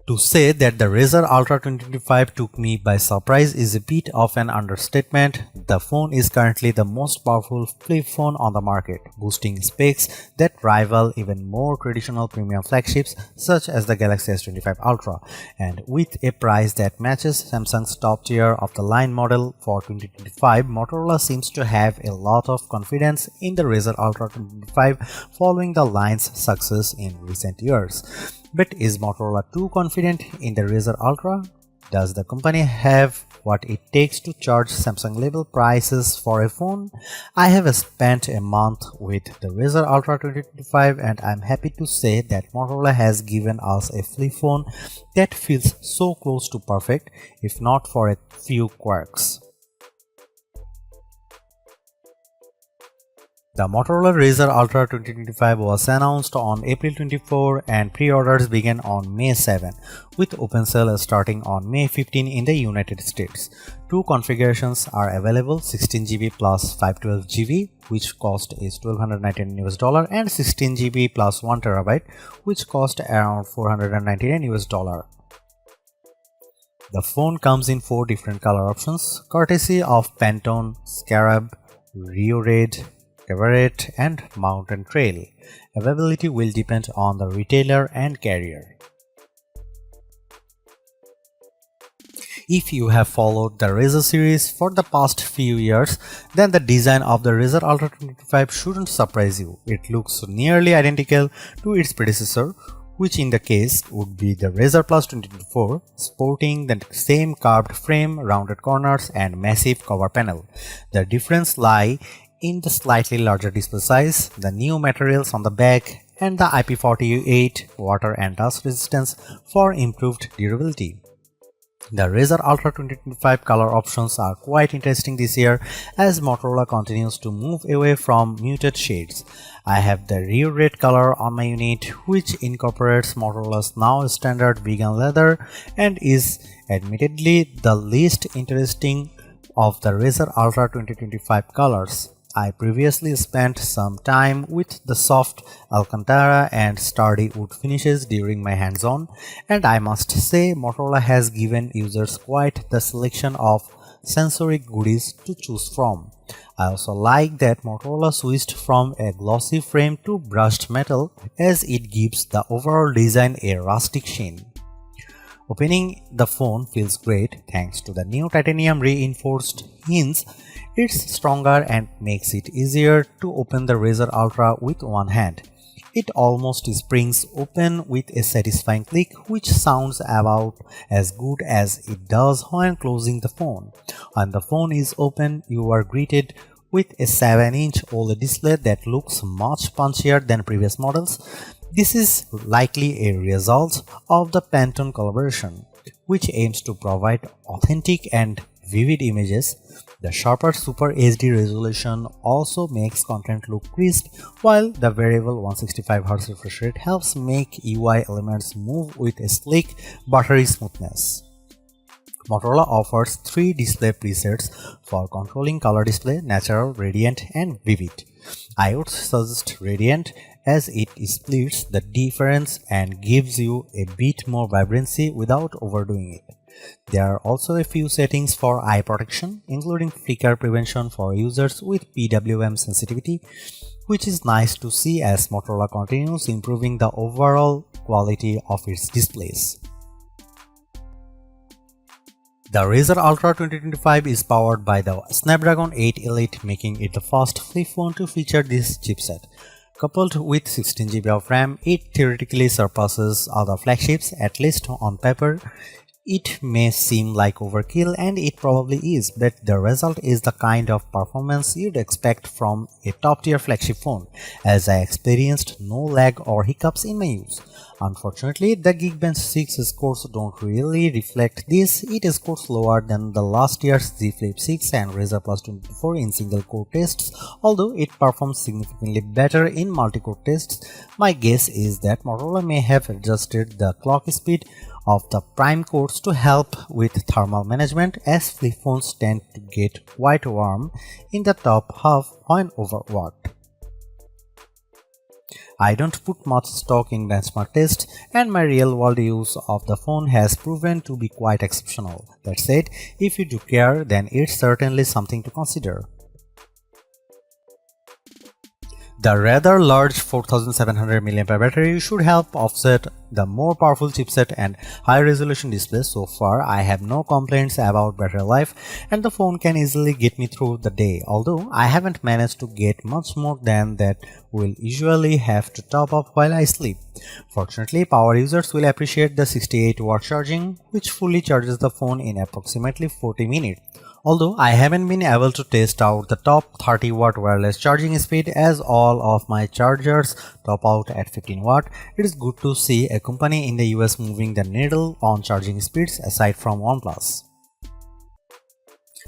To say that the Razr Ultra 2025 took me by surprise is a bit of an understatement. The phone is currently the most powerful flip phone on the market, boasting specs that rival even more traditional premium flagships such as the Galaxy S25 Ultra, and with a price that matches Samsung's top tier of the line model for 2025, Motorola seems to have a lot of confidence in the Razr Ultra 2025 following the line's success in recent years. But is Motorola too confident in the Razr Ultra? Does the company have what it takes to charge Samsung level prices for a phone? I have spent a month with the Razr Ultra 2025 and I'm happy to say that Motorola has given us a flip phone that feels so close to perfect, if not for a few quirks. The Motorola Razr Ultra 2025 was announced on April 24 and pre-orders began on May 7, with open sale starting on May 15 in the United States. Two configurations are available: 16GB plus 512GB, which cost is $1,299 and 16GB plus 1TB, which cost around $499. The phone comes in 4 different color options, courtesy of Pantone, Scarab, Rio Red, Everett and Mountain Trail. Availability will depend on the retailer and carrier. If you have followed the Razr series for the past few years, then the design of the Razr Ultra 2025 shouldn't surprise you. It looks nearly identical to its predecessor, which in the case would be the Razr Plus 2024, sporting the same curved frame, rounded corners and massive cover panel. The difference lies in the slightly larger display size, the new materials on the back, and the IP48 water and dust resistance for improved durability. The Razr Ultra 2025 color options are quite interesting this year as Motorola continues to move away from muted shades. I have the Rio Red color on my unit, which incorporates Motorola's now standard vegan leather and is admittedly the least interesting of the Razr Ultra 2025 colors. I previously spent some time with the soft Alcantara and sturdy wood finishes during my hands-on, and I must say Motorola has given users quite the selection of sensory goodies to choose from. I also like that Motorola switched from a glossy frame to brushed metal as it gives the overall design a rustic sheen. Opening the phone feels great thanks to the new titanium reinforced hinge. It's stronger and makes it easier to open the Razr Ultra with one hand. It almost springs open with a satisfying click, which sounds about as good as it does when closing the phone. When the phone is open, you are greeted with a 7-inch OLED display that looks much punchier than previous models. This is likely a result of the Pantone collaboration, which aims to provide authentic and vivid images. The sharper Super HD resolution also makes content look crisp, while the variable 165Hz refresh rate helps make UI elements move with a sleek, buttery smoothness. Motorola offers 3 display presets for controlling color display: natural, radiant and vivid. I would suggest radiant as it splits the difference and gives you a bit more vibrancy without overdoing it. There are also a few settings for eye protection, including flicker prevention for users with PWM sensitivity, which is nice to see as Motorola continues improving the overall quality of its displays. The Razr Ultra 2025 is powered by the Snapdragon 8 Elite, making it the first flip phone to feature this chipset. Coupled with 16GB of RAM, it theoretically surpasses other flagships, at least on paper. It may seem like overkill, and it probably is, but the result is the kind of performance you'd expect from a top-tier flagship phone, as I experienced no lag or hiccups in my use. Unfortunately, the Geekbench 6 scores don't really reflect this. It scores lower than the last year's Z Flip 6 and Razr Plus 24 in single-core tests, although it performs significantly better in multi-core tests. My guess is that Motorola may have adjusted the clock speed of the prime cores to help with thermal management, as flip phones tend to get quite warm in the top half when overworked. I don't put much stock in benchmark tests, and my real-world use of the phone has proven to be quite exceptional. That said, if you do care, then it's certainly something to consider. The rather large 4700 mAh battery should help offset the more powerful chipset and high-resolution display. So far, I have no complaints about battery life, and the phone can easily get me through the day, although I haven't managed to get much more than that. Will usually have to top up while I sleep. Fortunately, power users will appreciate the 68-watt charging, which fully charges the phone in approximately 40 minutes. Although I haven't been able to test out the top 30-watt wireless charging speed, as all of my chargers top out at 15 watt, it is good to see a company in the US moving the needle on charging speeds aside from OnePlus.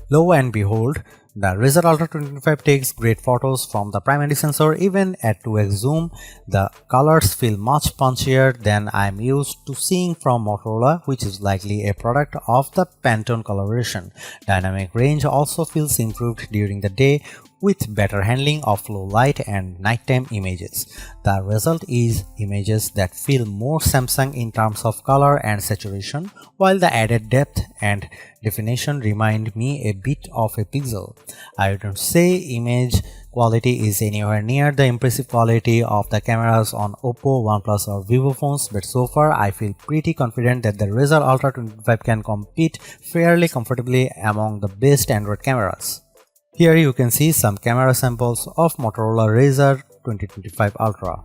Lo and behold, the Razr Ultra 2025 takes great photos from the primary sensor. Even at 2x zoom, the colors feel much punchier than I'm used to seeing from Motorola, which is likely a product of the Pantone collaboration. Dynamic range also feels improved during the day, with better handling of low light and nighttime images. The result is images that feel more Samsung in terms of color and saturation, while the added depth and definition remind me a bit of a Pixel. I wouldn't say image quality is anywhere near the impressive quality of the cameras on Oppo, OnePlus or Vivo phones, but so far I feel pretty confident that the Razr Ultra 2025 can compete fairly comfortably among the best Android cameras. Here you can see some camera samples of Motorola Razr 2025 Ultra.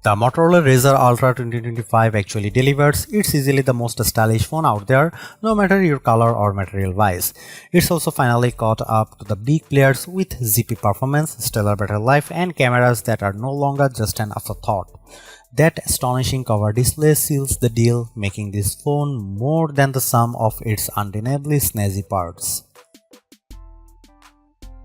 The Motorola Razr Ultra 2025 actually delivers. It's easily the most stylish phone out there, no matter your color or material wise. It's also finally caught up to the big players with zippy performance, stellar battery life, and cameras that are no longer just an afterthought. That astonishing cover display seals the deal, making this phone more than the sum of its undeniably snazzy parts.